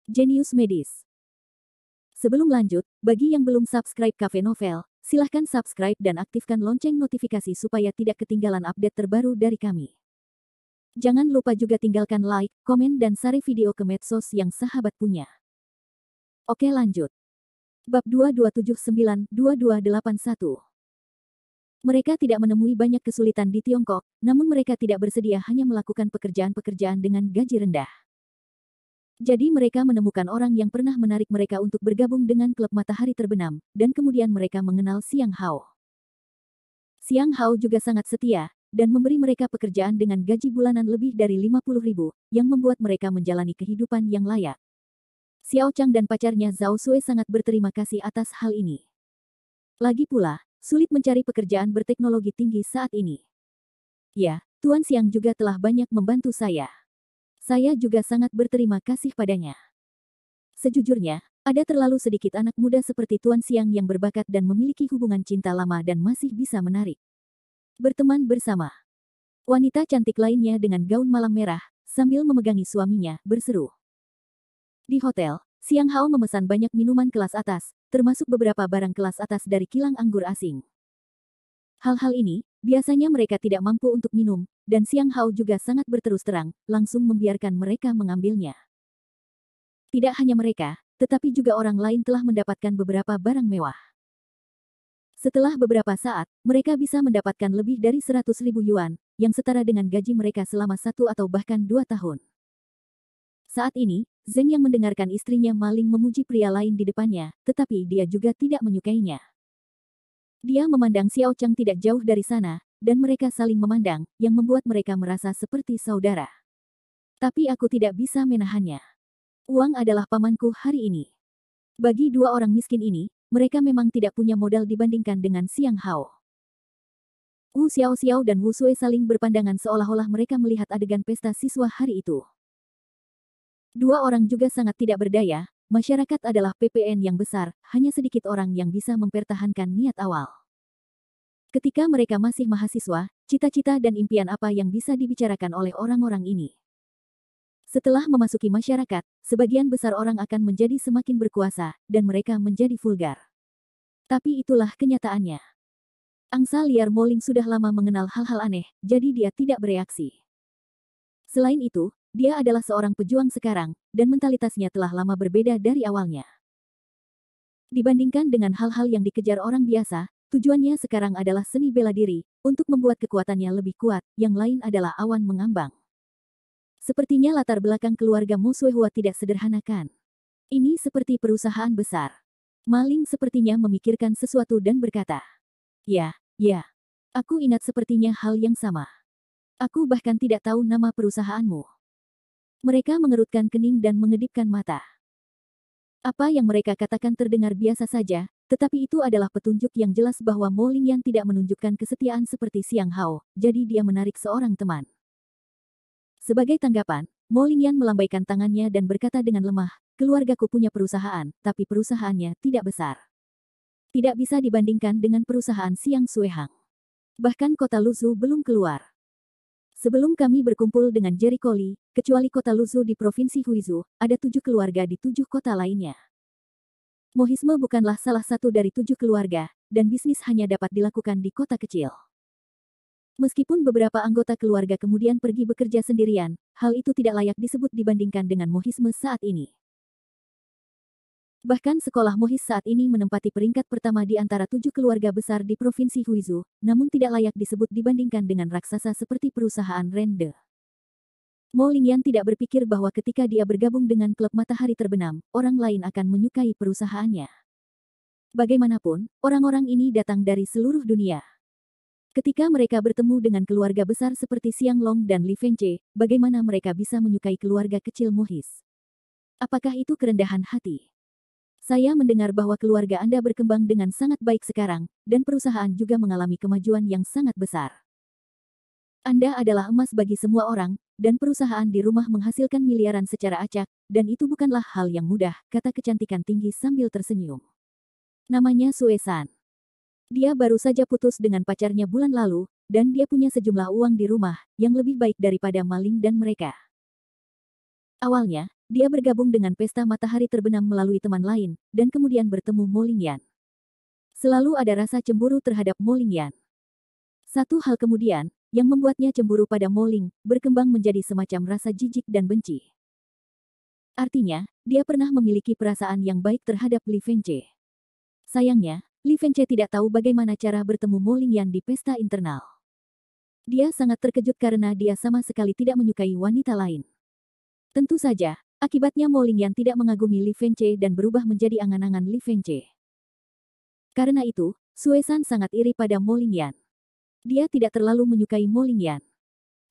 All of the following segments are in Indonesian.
Genius Medis. Sebelum lanjut, bagi yang belum subscribe Cafe Novel, silahkan subscribe dan aktifkan lonceng notifikasi supaya tidak ketinggalan update terbaru dari kami. Jangan lupa juga tinggalkan like, komen dan share video ke medsos yang sahabat punya. Oke lanjut. Bab 2279-2281. Mereka tidak menemui banyak kesulitan di Tiongkok, namun mereka tidak bersedia hanya melakukan pekerjaan-pekerjaan dengan gaji rendah. Jadi mereka menemukan orang yang pernah menarik mereka untuk bergabung dengan klub matahari terbenam, dan kemudian mereka mengenal Xiang Hao. Xiang Hao juga sangat setia, dan memberi mereka pekerjaan dengan gaji bulanan lebih dari 50.000, yang membuat mereka menjalani kehidupan yang layak. Xiao Chang dan pacarnya Zhao Sui sangat berterima kasih atas hal ini. Lagi pula, sulit mencari pekerjaan berteknologi tinggi saat ini. Ya, Tuan Xiang juga telah banyak membantu saya. Saya juga sangat berterima kasih padanya. Sejujurnya, ada terlalu sedikit anak muda seperti Tuan Xiang yang berbakat dan memiliki hubungan cinta lama dan masih bisa menarik. Berteman bersama. Wanita cantik lainnya dengan gaun malam merah, sambil memegangi suaminya, berseru. Di hotel, Xiang Hao memesan banyak minuman kelas atas, termasuk beberapa barang kelas atas dari kilang anggur asing. Hal-hal ini, biasanya mereka tidak mampu untuk minum, dan Xiang Hao juga sangat berterus terang, langsung membiarkan mereka mengambilnya. Tidak hanya mereka, tetapi juga orang lain telah mendapatkan beberapa barang mewah. Setelah beberapa saat, mereka bisa mendapatkan lebih dari 100.000 yuan, yang setara dengan gaji mereka selama 1 atau bahkan 2 tahun. Saat ini, Zheng yang mendengarkan istrinya maling memuji pria lain di depannya, tetapi dia juga tidak menyukainya. Dia memandang Xiao Chang tidak jauh dari sana, dan mereka saling memandang, yang membuat mereka merasa seperti saudara. Tapi aku tidak bisa menahannya. Uang adalah pamanku hari ini. Bagi dua orang miskin ini, mereka memang tidak punya modal dibandingkan dengan Xiang Hao. Wu Xiao dan Wu Sui saling berpandangan seolah-olah mereka melihat adegan pesta siswa hari itu. Dua orang juga sangat tidak berdaya. Masyarakat adalah PPN yang besar, hanya sedikit orang yang bisa mempertahankan niat awal. Ketika mereka masih mahasiswa, cita-cita dan impian apa yang bisa dibicarakan oleh orang-orang ini? Setelah memasuki masyarakat, sebagian besar orang akan menjadi semakin berkuasa, dan mereka menjadi vulgar. Tapi itulah kenyataannya. Angsa liar Moling sudah lama mengenal hal-hal aneh, jadi dia tidak bereaksi. Selain itu, dia adalah seorang pejuang sekarang, dan mentalitasnya telah lama berbeda dari awalnya. Dibandingkan dengan hal-hal yang dikejar orang biasa, tujuannya sekarang adalah seni bela diri, untuk membuat kekuatannya lebih kuat, yang lain adalah awan mengambang. Sepertinya latar belakang keluarga Mo Suehua tidak sederhanakan. Ini seperti perusahaan besar. Maling sepertinya memikirkan sesuatu dan berkata, ya, aku ingat sepertinya hal yang sama. Aku bahkan tidak tahu nama perusahaanmu. Mereka mengerutkan kening dan mengedipkan mata. Apa yang mereka katakan terdengar biasa saja, tetapi itu adalah petunjuk yang jelas bahwa Mo Lingyan tidak menunjukkan kesetiaan seperti Xiang Hao, jadi dia menarik seorang teman. Sebagai tanggapan, Mo Lingyan melambaikan tangannya dan berkata dengan lemah, keluargaku punya perusahaan, tapi perusahaannya tidak besar. Tidak bisa dibandingkan dengan perusahaan Xiang Suehang. Bahkan kota Luzhu belum keluar. Sebelum kami berkumpul dengan Jericho Li, kecuali kota Luzhu di provinsi Huizhou, ada 7 keluarga di 7 kota lainnya. Mohisme bukanlah salah satu dari 7 keluarga, dan bisnis hanya dapat dilakukan di kota kecil. Meskipun beberapa anggota keluarga kemudian pergi bekerja sendirian, hal itu tidak layak disebut dibandingkan dengan mohisme saat ini. Bahkan sekolah Mohis saat ini menempati peringkat pertama di antara 7 keluarga besar di provinsi Huizhou, namun tidak layak disebut dibandingkan dengan raksasa seperti perusahaan Rende. Mo Lingyan tidak berpikir bahwa ketika dia bergabung dengan klub matahari terbenam, orang lain akan menyukai perusahaannya. Bagaimanapun, orang-orang ini datang dari seluruh dunia. Ketika mereka bertemu dengan keluarga besar seperti Xiang Long dan Li Fengche, bagaimana mereka bisa menyukai keluarga kecil Mohis? Apakah itu kerendahan hati? Saya mendengar bahwa keluarga Anda berkembang dengan sangat baik sekarang, dan perusahaan juga mengalami kemajuan yang sangat besar. Anda adalah emas bagi semua orang, dan perusahaan di rumah menghasilkan miliaran secara acak, dan itu bukanlah hal yang mudah, kata kecantikan tinggi sambil tersenyum. Namanya Sue San. Dia baru saja putus dengan pacarnya bulan lalu, dan dia punya sejumlah uang di rumah, yang lebih baik daripada maling dan mereka. Awalnya, dia bergabung dengan pesta matahari terbenam melalui teman lain, dan kemudian bertemu Mo Lingyan. Selalu ada rasa cemburu terhadap Mo Lingyan. Satu hal kemudian, yang membuatnya cemburu pada Mo Ling, berkembang menjadi semacam rasa jijik dan benci. Artinya, dia pernah memiliki perasaan yang baik terhadap Li Fengche. Sayangnya, Li Fengche tidak tahu bagaimana cara bertemu Mo Lingyan di pesta internal. Dia sangat terkejut karena dia sama sekali tidak menyukai wanita lain. Tentu saja, akibatnya Mo Lingyan tidak mengagumi Li Fengche dan berubah menjadi angan-angan Li Fengche. Karena itu, Sue San sangat iri pada Mo Lingyan. Dia tidak terlalu menyukai Mo Lingyan.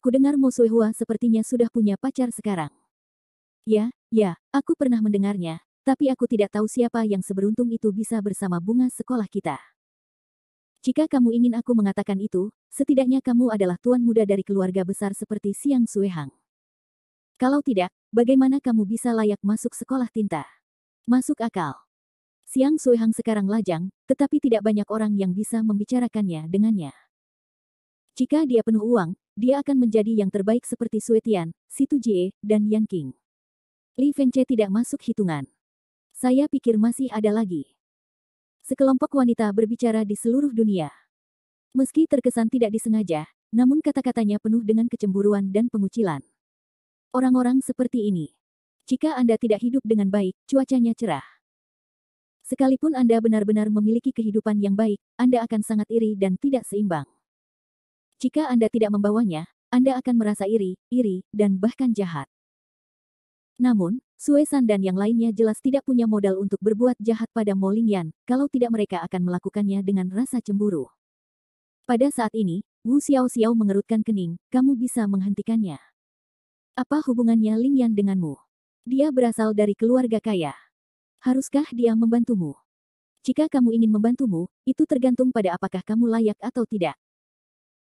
Kudengar Mo Suehua sepertinya sudah punya pacar sekarang. Ya, aku pernah mendengarnya, tapi aku tidak tahu siapa yang seberuntung itu bisa bersama bunga sekolah kita. Jika kamu ingin aku mengatakan itu, setidaknya kamu adalah tuan muda dari keluarga besar seperti Xiang Suehang. Kalau tidak, bagaimana kamu bisa layak masuk sekolah tinta? Masuk akal. Xiang Suehang sekarang lajang, tetapi tidak banyak orang yang bisa membicarakannya dengannya. Jika dia penuh uang, dia akan menjadi yang terbaik seperti Sue Tian, Situ Jie, dan Yan Qing. Li Fengche tidak masuk hitungan. Saya pikir masih ada lagi. Sekelompok wanita berbicara di seluruh dunia. Meski terkesan tidak disengaja, namun kata-katanya penuh dengan kecemburuan dan pengucilan. Orang-orang seperti ini. Jika Anda tidak hidup dengan baik, cuacanya cerah. Sekalipun Anda benar-benar memiliki kehidupan yang baik, Anda akan sangat iri dan tidak seimbang. Jika Anda tidak membawanya, Anda akan merasa iri, dan bahkan jahat. Namun, Sue San dan yang lainnya jelas tidak punya modal untuk berbuat jahat pada Mo Lingyan, kalau tidak mereka akan melakukannya dengan rasa cemburu. Pada saat ini, Wu Xiaoxiao mengerutkan kening, kamu bisa menghentikannya. Apa hubungannya Lingyan denganmu? Dia berasal dari keluarga kaya. Haruskah dia membantumu? Jika kamu ingin membantumu, itu tergantung pada apakah kamu layak atau tidak.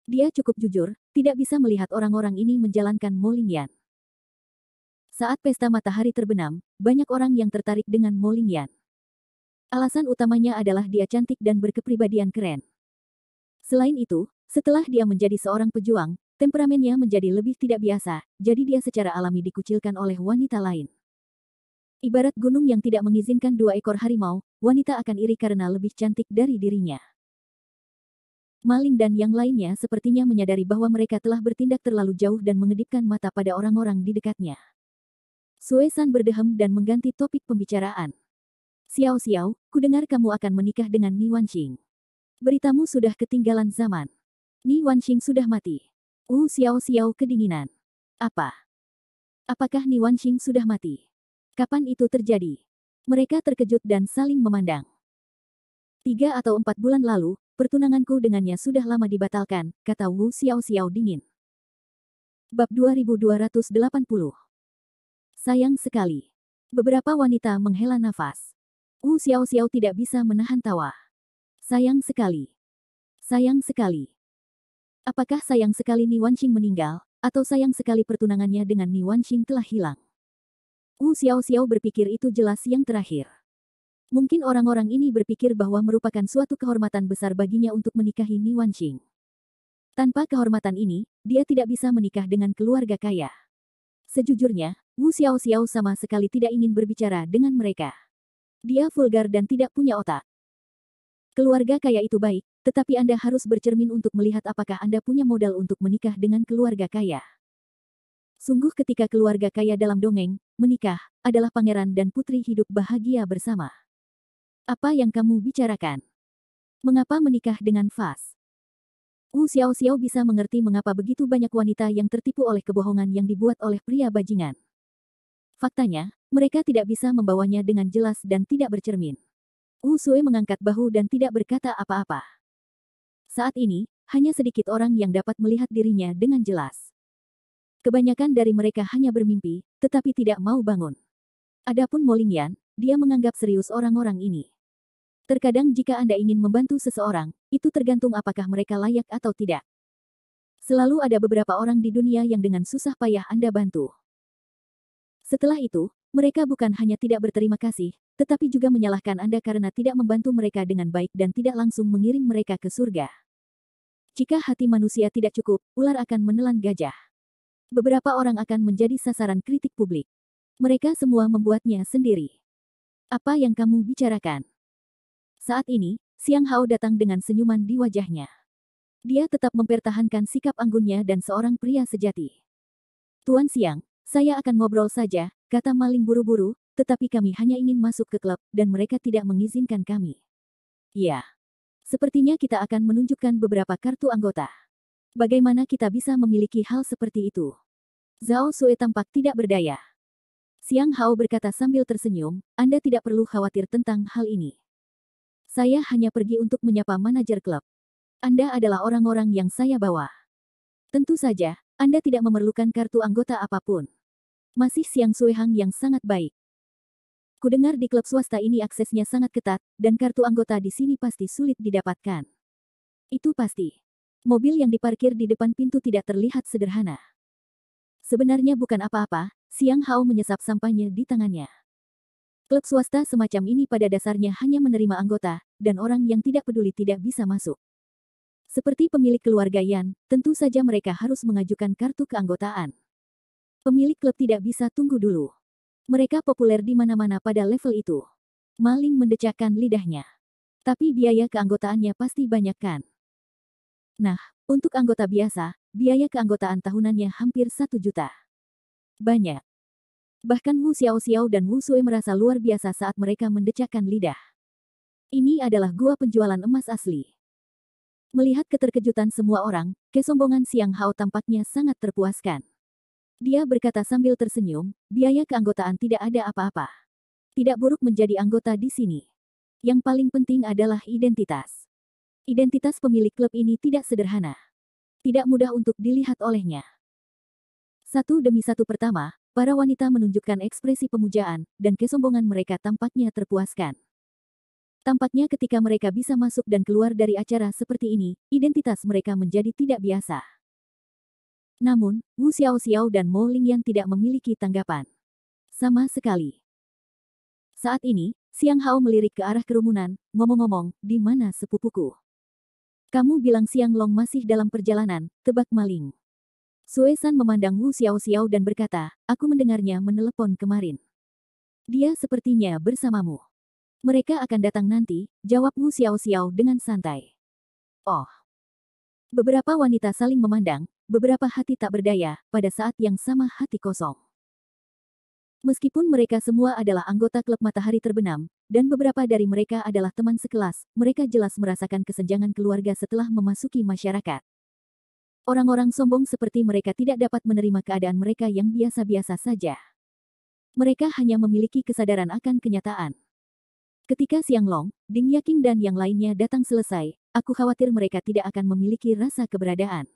Dia cukup jujur, tidak bisa melihat orang-orang ini menjalankan Mo Lingyan. Saat pesta matahari terbenam, banyak orang yang tertarik dengan Mo Lingyan. Alasan utamanya adalah dia cantik dan berkepribadian keren. Selain itu, setelah dia menjadi seorang pejuang, temperamennya menjadi lebih tidak biasa, jadi dia secara alami dikucilkan oleh wanita lain. Ibarat gunung yang tidak mengizinkan 2 ekor harimau, wanita akan iri karena lebih cantik dari dirinya. Maling dan yang lainnya sepertinya menyadari bahwa mereka telah bertindak terlalu jauh dan mengedipkan mata pada orang-orang di dekatnya. Sue San berdehem dan mengganti topik pembicaraan. Xiao, kudengar kamu akan menikah dengan Ni Wanxing. Beritamu sudah ketinggalan zaman. Ni Wanxing sudah mati. Xiao kedinginan. Apakah Ni Wanxing sudah mati? Kapan itu terjadi? Mereka terkejut dan saling memandang. 3 atau 4 bulan lalu, pertunanganku dengannya sudah lama dibatalkan, kata Wu Xiao dingin. Bab 2280. Sayang sekali. Beberapa wanita menghela nafas. Wu Xiao tidak bisa menahan tawa. Sayang sekali. Sayang sekali. Apakah sayang sekali Ni Wanxing meninggal, atau sayang sekali pertunangannya dengan Ni Wanxing telah hilang? Wu Xiao berpikir itu jelas yang terakhir. Mungkin orang-orang ini berpikir bahwa merupakan suatu kehormatan besar baginya untuk menikahi Ni Wanxing. Tanpa kehormatan ini, dia tidak bisa menikah dengan keluarga kaya. Sejujurnya, Wu Xiao sama sekali tidak ingin berbicara dengan mereka. Dia vulgar dan tidak punya otak. Keluarga kaya itu baik, tetapi Anda harus bercermin untuk melihat apakah Anda punya modal untuk menikah dengan keluarga kaya. Sungguh ketika keluarga kaya dalam dongeng, menikah, adalah pangeran dan putri hidup bahagia bersama. Apa yang kamu bicarakan? Mengapa menikah dengan Fas? Wu Xiao bisa mengerti mengapa begitu banyak wanita yang tertipu oleh kebohongan yang dibuat oleh pria bajingan. Faktanya, mereka tidak bisa membawanya dengan jelas dan tidak bercermin. Wu Sui mengangkat bahu dan tidak berkata apa-apa. Saat ini, hanya sedikit orang yang dapat melihat dirinya dengan jelas. Kebanyakan dari mereka hanya bermimpi, tetapi tidak mau bangun. Adapun Mo Lingyan, dia menganggap serius orang-orang ini. Terkadang jika Anda ingin membantu seseorang, itu tergantung apakah mereka layak atau tidak. Selalu ada beberapa orang di dunia yang dengan susah payah Anda bantu. Setelah itu, mereka bukan hanya tidak berterima kasih, tetapi juga menyalahkan Anda karena tidak membantu mereka dengan baik dan tidak langsung mengiring mereka ke surga. Jika hati manusia tidak cukup, ular akan menelan gajah. Beberapa orang akan menjadi sasaran kritik publik. Mereka semua membuatnya sendiri. Apa yang kamu bicarakan? Saat ini, Xiang Hao datang dengan senyuman di wajahnya. Dia tetap mempertahankan sikap anggunnya dan seorang pria sejati. Tuan Xiang, saya akan ngobrol saja, kata maling buru-buru, tetapi kami hanya ingin masuk ke klub, dan mereka tidak mengizinkan kami. Ya. Sepertinya kita akan menunjukkan beberapa kartu anggota. Bagaimana kita bisa memiliki hal seperti itu? Zhao Sui tampak tidak berdaya. Xiang Hao berkata sambil tersenyum, Anda tidak perlu khawatir tentang hal ini. Saya hanya pergi untuk menyapa manajer klub. Anda adalah orang-orang yang saya bawa. Tentu saja, Anda tidak memerlukan kartu anggota apapun. Masih Xiang Suihang yang sangat baik. Kudengar di klub swasta ini aksesnya sangat ketat, dan kartu anggota di sini pasti sulit didapatkan. Itu pasti. Mobil yang diparkir di depan pintu tidak terlihat sederhana. Sebenarnya bukan apa-apa, Xiang Hao menyesap sampahnya di tangannya. Klub swasta semacam ini pada dasarnya hanya menerima anggota, dan orang yang tidak peduli tidak bisa masuk. Seperti pemilik keluarga Yan, tentu saja mereka harus mengajukan kartu keanggotaan. Pemilik klub tidak bisa tunggu dulu. Mereka populer di mana-mana pada level itu. Maling mendecakkan lidahnya. Tapi biaya keanggotaannya pasti banyak kan? Nah, untuk anggota biasa, biaya keanggotaan tahunannya hampir 1 juta. Banyak. Bahkan Wu Xiao dan Wu Sui merasa luar biasa saat mereka mendecakkan lidah. Ini adalah gua penjualan emas asli. Melihat keterkejutan semua orang, kesombongan Xiang Hao tampaknya sangat terpuaskan. Dia berkata sambil tersenyum, biaya keanggotaan tidak ada apa-apa. Tidak buruk menjadi anggota di sini. Yang paling penting adalah identitas. Identitas pemilik klub ini tidak sederhana. Tidak mudah untuk dilihat olehnya. Satu demi satu pertama, para wanita menunjukkan ekspresi pemujaan, dan kesombongan mereka tampaknya terpuaskan. Tampaknya ketika mereka bisa masuk dan keluar dari acara seperti ini, identitas mereka menjadi tidak biasa. Namun, Wu Xiao dan Mo Lingyan tidak memiliki tanggapan. Sama sekali. Saat ini, Xiang Hao melirik ke arah kerumunan, ngomong-ngomong, di mana sepupuku? Kamu bilang Xiang Long masih dalam perjalanan, tebak maling. Sue San memandang Wu Xiao dan berkata, aku mendengarnya menelepon kemarin. Dia sepertinya bersamamu. Mereka akan datang nanti, jawab Wu Xiao dengan santai. Oh. Beberapa wanita saling memandang, beberapa hati tak berdaya, pada saat yang sama hati kosong. Meskipun mereka semua adalah anggota klub Matahari Terbenam, dan beberapa dari mereka adalah teman sekelas, mereka jelas merasakan kesenjangan keluarga setelah memasuki masyarakat. Orang-orang sombong seperti mereka tidak dapat menerima keadaan mereka yang biasa-biasa saja. Mereka hanya memiliki kesadaran akan kenyataan. Ketika Xiang Long, Ding Yaking dan yang lainnya datang selesai, aku khawatir mereka tidak akan memiliki rasa keberadaan.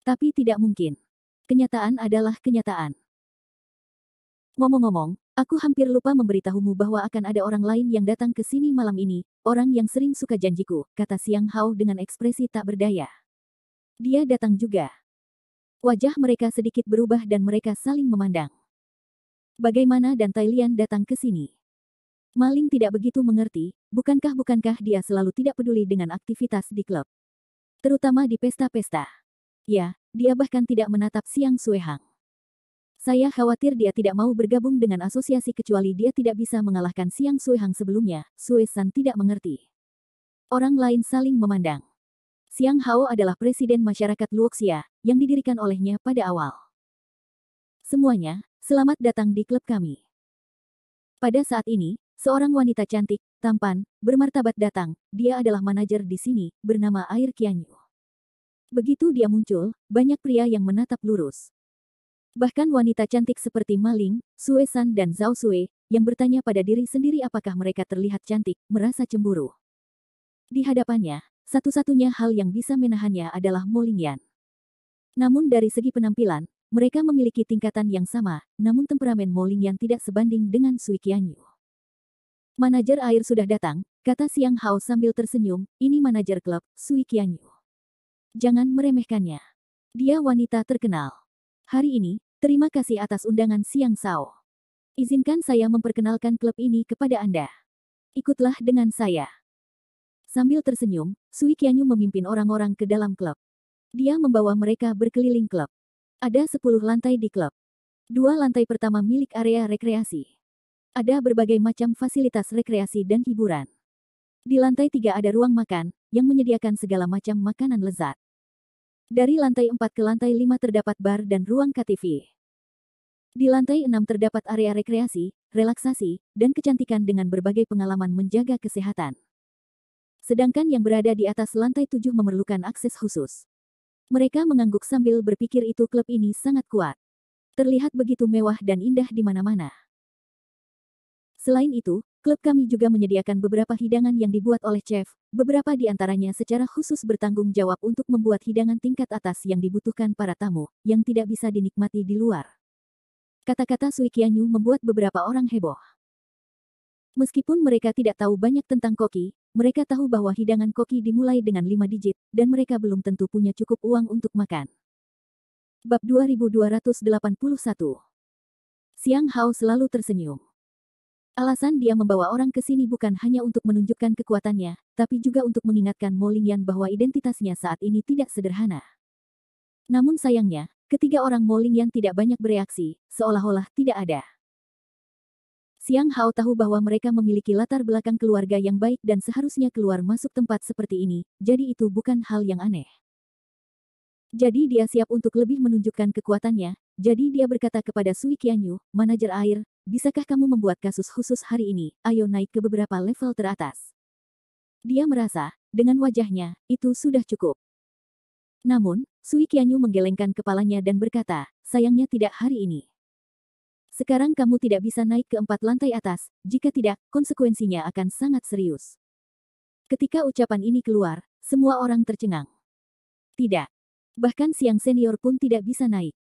Tapi tidak mungkin. Kenyataan adalah kenyataan. Ngomong-ngomong, aku hampir lupa memberitahumu bahwa akan ada orang lain yang datang ke sini malam ini, orang yang sering suka janjiku, kata Xiang Hao dengan ekspresi tak berdaya. Dia datang juga. Wajah mereka sedikit berubah dan mereka saling memandang. Bagaimana dan Tailian datang ke sini? Maling tidak begitu mengerti, bukankah dia selalu tidak peduli dengan aktivitas di klub? Terutama di pesta-pesta. Ya, dia bahkan tidak menatap Xiang Suihang. Saya khawatir dia tidak mau bergabung dengan asosiasi kecuali dia tidak bisa mengalahkan Xiang Suihang sebelumnya, Sue San tidak mengerti. Orang lain saling memandang. Xiang Hao adalah presiden masyarakat Luoxia, yang didirikan olehnya pada awal. Semuanya, selamat datang di klub kami. Pada saat ini, seorang wanita cantik, tampan, bermartabat datang, dia adalah manajer di sini, bernama Air Qianyu. Begitu dia muncul, banyak pria yang menatap lurus. Bahkan wanita cantik seperti Maling, Sue San dan Zhao Sui, yang bertanya pada diri sendiri apakah mereka terlihat cantik, merasa cemburu. Di hadapannya, satu-satunya hal yang bisa menahannya adalah Mo Lingyan. Namun dari segi penampilan, mereka memiliki tingkatan yang sama, namun temperamen Mo Lingyan tidak sebanding dengan Sui Qianyu. Manajer air sudah datang, kata Xiang Hao sambil tersenyum, ini manajer klub, Sui Qianyu. Jangan meremehkannya. Dia wanita terkenal. Hari ini, terima kasih atas undangan Xiang Sao. Izinkan saya memperkenalkan klub ini kepada Anda. Ikutlah dengan saya. Sambil tersenyum, Sui Qianyu memimpin orang-orang ke dalam klub. Dia membawa mereka berkeliling klub. Ada 10 lantai di klub. Dua lantai pertama milik area rekreasi. Ada berbagai macam fasilitas rekreasi dan hiburan. Di lantai 3 ada ruang makan, yang menyediakan segala macam makanan lezat. Dari lantai 4 ke lantai 5 terdapat bar dan ruang KTV. Di lantai 6 terdapat area rekreasi, relaksasi, dan kecantikan dengan berbagai pengalaman menjaga kesehatan. Sedangkan yang berada di atas lantai 7 memerlukan akses khusus. Mereka mengangguk sambil berpikir itu klub ini sangat kuat. Terlihat begitu mewah dan indah di mana-mana. Selain itu, klub kami juga menyediakan beberapa hidangan yang dibuat oleh chef, beberapa di antaranya secara khusus bertanggung jawab untuk membuat hidangan tingkat atas yang dibutuhkan para tamu, yang tidak bisa dinikmati di luar. Kata-kata Sui Qianyu membuat beberapa orang heboh. Meskipun mereka tidak tahu banyak tentang koki, mereka tahu bahwa hidangan koki dimulai dengan 5 digit, dan mereka belum tentu punya cukup uang untuk makan. Bab 2281. Xiang Hao selalu tersenyum. Alasan dia membawa orang ke sini bukan hanya untuk menunjukkan kekuatannya, tapi juga untuk mengingatkan Mo Lingyan bahwa identitasnya saat ini tidak sederhana. Namun sayangnya, ketiga orang Mo Lingyan tidak banyak bereaksi, seolah-olah tidak ada. Xiang Hao tahu bahwa mereka memiliki latar belakang keluarga yang baik dan seharusnya keluar masuk tempat seperti ini, jadi itu bukan hal yang aneh. Jadi dia siap untuk lebih menunjukkan kekuatannya, jadi dia berkata kepada Sui Qianyu, manajer air, bisakah kamu membuat kasus khusus hari ini, ayo naik ke beberapa level teratas. Dia merasa, dengan wajahnya, itu sudah cukup. Namun, Sui Qianyu menggelengkan kepalanya dan berkata, sayangnya tidak hari ini. Sekarang kamu tidak bisa naik ke 4 lantai atas, jika tidak, konsekuensinya akan sangat serius. Ketika ucapan ini keluar, semua orang tercengang. Tidak. Bahkan Siang senior pun tidak bisa naik.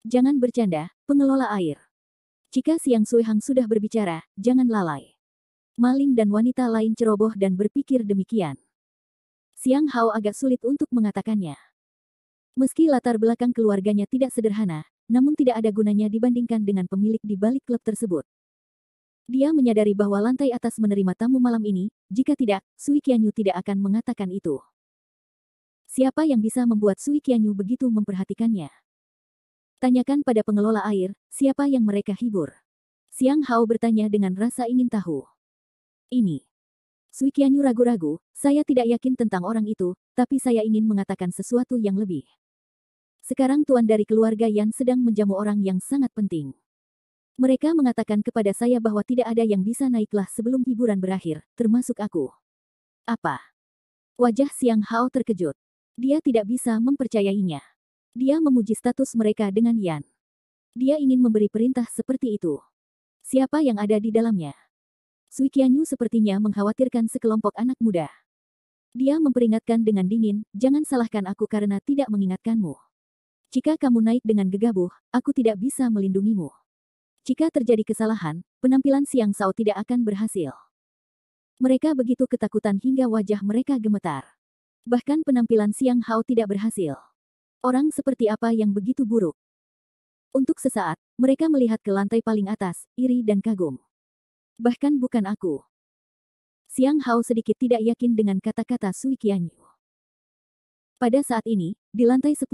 Jangan bercanda, pengelola air. Jika Siang Suihang sudah berbicara, jangan lalai. Maling dan wanita lain ceroboh dan berpikir demikian. Xiang Hao agak sulit untuk mengatakannya. Meski latar belakang keluarganya tidak sederhana, namun tidak ada gunanya dibandingkan dengan pemilik di balik klub tersebut. Dia menyadari bahwa lantai atas menerima tamu malam ini, jika tidak, Sui Qianyu tidak akan mengatakan itu. Siapa yang bisa membuat Sui Qianyu begitu memperhatikannya? Tanyakan pada pengelola air, siapa yang mereka hibur. Xiang Hao bertanya dengan rasa ingin tahu. Ini. Sui Qianyu ragu-ragu, saya tidak yakin tentang orang itu, tapi saya ingin mengatakan sesuatu yang lebih. Sekarang tuan dari keluarga Yan sedang menjamu orang yang sangat penting. Mereka mengatakan kepada saya bahwa tidak ada yang bisa naiklah sebelum hiburan berakhir, termasuk aku. Apa? Wajah Xiang Hao terkejut. Dia tidak bisa mempercayainya. Dia memuji status mereka dengan Yan. Dia ingin memberi perintah seperti itu. Siapa yang ada di dalamnya? Sui Qianyu sepertinya mengkhawatirkan sekelompok anak muda. Dia memperingatkan dengan dingin, jangan salahkan aku karena tidak mengingatkanmu. Jika kamu naik dengan gegabah, aku tidak bisa melindungimu. Jika terjadi kesalahan, penampilan Xiang Shao tidak akan berhasil. Mereka begitu ketakutan hingga wajah mereka gemetar. Bahkan penampilan Xiang Hao tidak berhasil. Orang seperti apa yang begitu buruk? Untuk sesaat, mereka melihat ke lantai paling atas, iri dan kagum. Bahkan bukan aku. Xiang Hao sedikit tidak yakin dengan kata-kata Sui Qianyu. Pada saat ini, di lantai 10,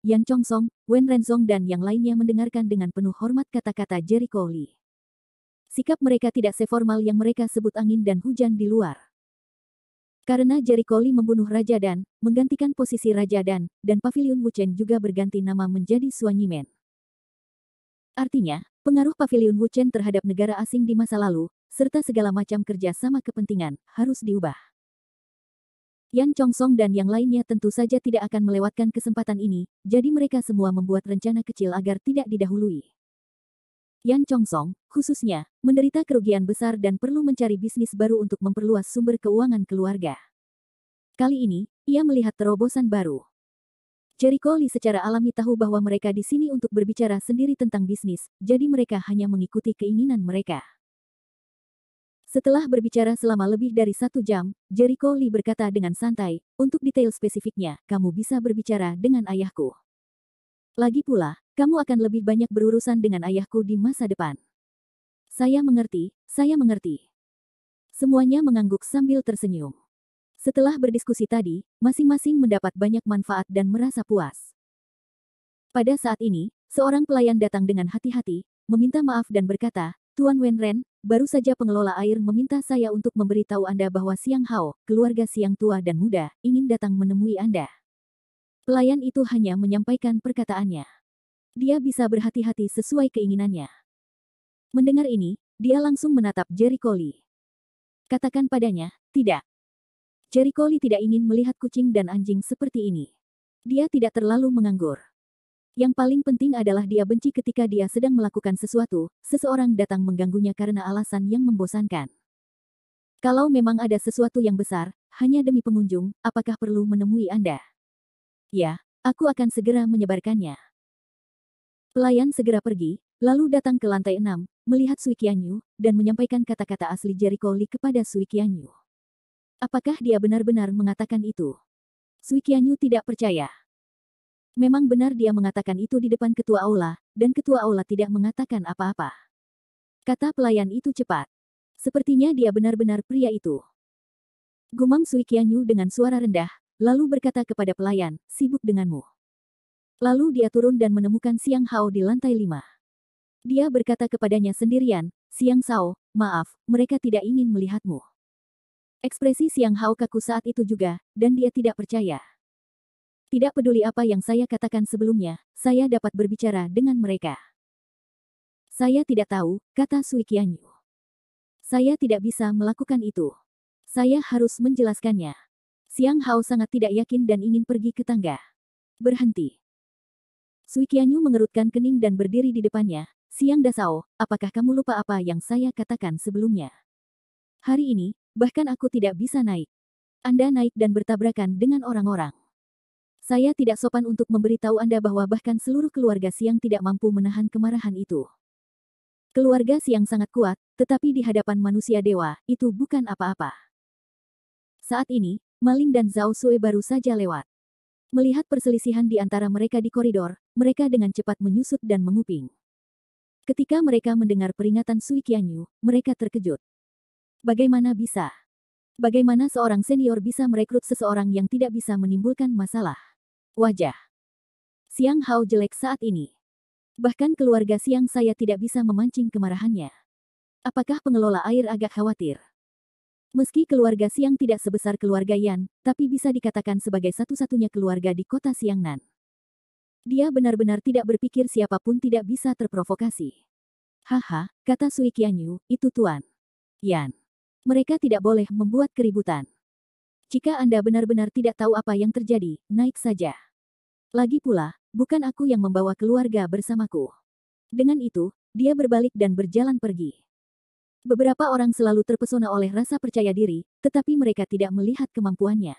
Yan Chongsong, Wen Renzong dan yang lainnya mendengarkan dengan penuh hormat kata-kata Jericho Lee. Sikap mereka tidak seformal yang mereka sebut angin dan hujan di luar. Karena Jericho Lee membunuh Raja Dan, menggantikan posisi Raja Dan, dan Pavilion Wuchen juga berganti nama menjadi Suanyimen. Artinya, pengaruh Pavilion Wuchen terhadap negara asing di masa lalu, serta segala macam kerja sama kepentingan, harus diubah. Yan Chongsong dan yang lainnya tentu saja tidak akan melewatkan kesempatan ini, jadi mereka semua membuat rencana kecil agar tidak didahului. Yan Chongsong, khususnya, menderita kerugian besar dan perlu mencari bisnis baru untuk memperluas sumber keuangan keluarga. Kali ini, ia melihat terobosan baru. Jericho Lee secara alami tahu bahwa mereka di sini untuk berbicara sendiri tentang bisnis, jadi mereka hanya mengikuti keinginan mereka. Setelah berbicara selama lebih dari 1 jam, Jericho Lee berkata dengan santai, untuk detail spesifiknya, kamu bisa berbicara dengan ayahku. Lagi pula, kamu akan lebih banyak berurusan dengan ayahku di masa depan. Saya mengerti, saya mengerti. Semuanya mengangguk sambil tersenyum. Setelah berdiskusi tadi, masing-masing mendapat banyak manfaat dan merasa puas. Pada saat ini, Seorang pelayan datang dengan hati-hati, meminta maaf dan berkata, Tuan Wenren, baru saja pengelola air meminta saya untuk memberitahu Anda bahwa Siang Hao, keluarga Siang tua dan muda, ingin datang menemui Anda. Pelayan itu hanya menyampaikan perkataannya. Dia bisa berhati-hati sesuai keinginannya. Mendengar ini, dia langsung menatap Jericho Lee. Katakan padanya, tidak. Jericho Lee tidak ingin melihat kucing dan anjing seperti ini. Dia tidak terlalu menganggur. Yang paling penting adalah dia benci ketika dia sedang melakukan sesuatu, seseorang datang mengganggunya karena alasan yang membosankan. Kalau memang ada sesuatu yang besar, hanya demi pengunjung, apakah perlu menemui Anda? Ya, aku akan segera menyebarkannya. Pelayan segera pergi, lalu datang ke lantai 6, melihat Sui Qianyu, dan menyampaikan kata-kata asli Jericho Lee kepada Sui Qianyu. Apakah dia benar-benar mengatakan itu? Sui Qianyu tidak percaya. Memang benar dia mengatakan itu di depan ketua aula, dan ketua aula tidak mengatakan apa-apa. Kata pelayan itu cepat. Sepertinya dia benar-benar pria itu. Gumam Sui Qianyu dengan suara rendah, lalu berkata kepada pelayan, sibuk denganmu. Lalu dia turun dan menemukan Siang Hao di lantai 5. Dia berkata kepadanya sendirian, Siang Sao, maaf, mereka tidak ingin melihatmu. Ekspresi Siang Hao kaku saat itu juga, dan dia tidak percaya. Tidak peduli apa yang saya katakan sebelumnya, saya dapat berbicara dengan mereka. Saya tidak tahu, kata Sui Qianyu. Saya tidak bisa melakukan itu. Saya harus menjelaskannya. Siang Hao sangat tidak yakin dan ingin pergi ke tangga. Berhenti. Sui Qianyu mengerutkan kening dan berdiri di depannya. Siang Dasao, apakah kamu lupa apa yang saya katakan sebelumnya? Hari ini, bahkan aku tidak bisa naik. Anda naik dan bertabrakan dengan orang-orang. Saya tidak sopan untuk memberitahu Anda bahwa bahkan seluruh keluarga Siang tidak mampu menahan kemarahan itu. Keluarga Siang sangat kuat, tetapi di hadapan manusia dewa, itu bukan apa-apa. Saat ini, Maling dan Zhao Sue baru saja lewat. Melihat perselisihan di antara mereka di koridor, mereka dengan cepat menyusut dan menguping. Ketika mereka mendengar peringatan Sui Qianyu, mereka terkejut. Bagaimana bisa? Bagaimana seorang senior bisa merekrut seseorang yang tidak bisa menimbulkan masalah? Wajah Siang Hao jelek saat ini. Bahkan keluarga Siang saya tidak bisa memancing kemarahannya. Apakah pengelola air agak khawatir? Meski keluarga Siang tidak sebesar keluarga Yan, tapi bisa dikatakan sebagai satu-satunya keluarga di kota Xiangnan. Dia benar-benar tidak berpikir siapapun tidak bisa terprovokasi. Haha, kata Sui Qianyu, itu Tuan Yan. Mereka tidak boleh membuat keributan. Jika Anda benar-benar tidak tahu apa yang terjadi, naik saja. Lagi pula, bukan aku yang membawa keluarga bersamaku. Dengan itu, dia berbalik dan berjalan pergi. Beberapa orang selalu terpesona oleh rasa percaya diri, tetapi mereka tidak melihat kemampuannya.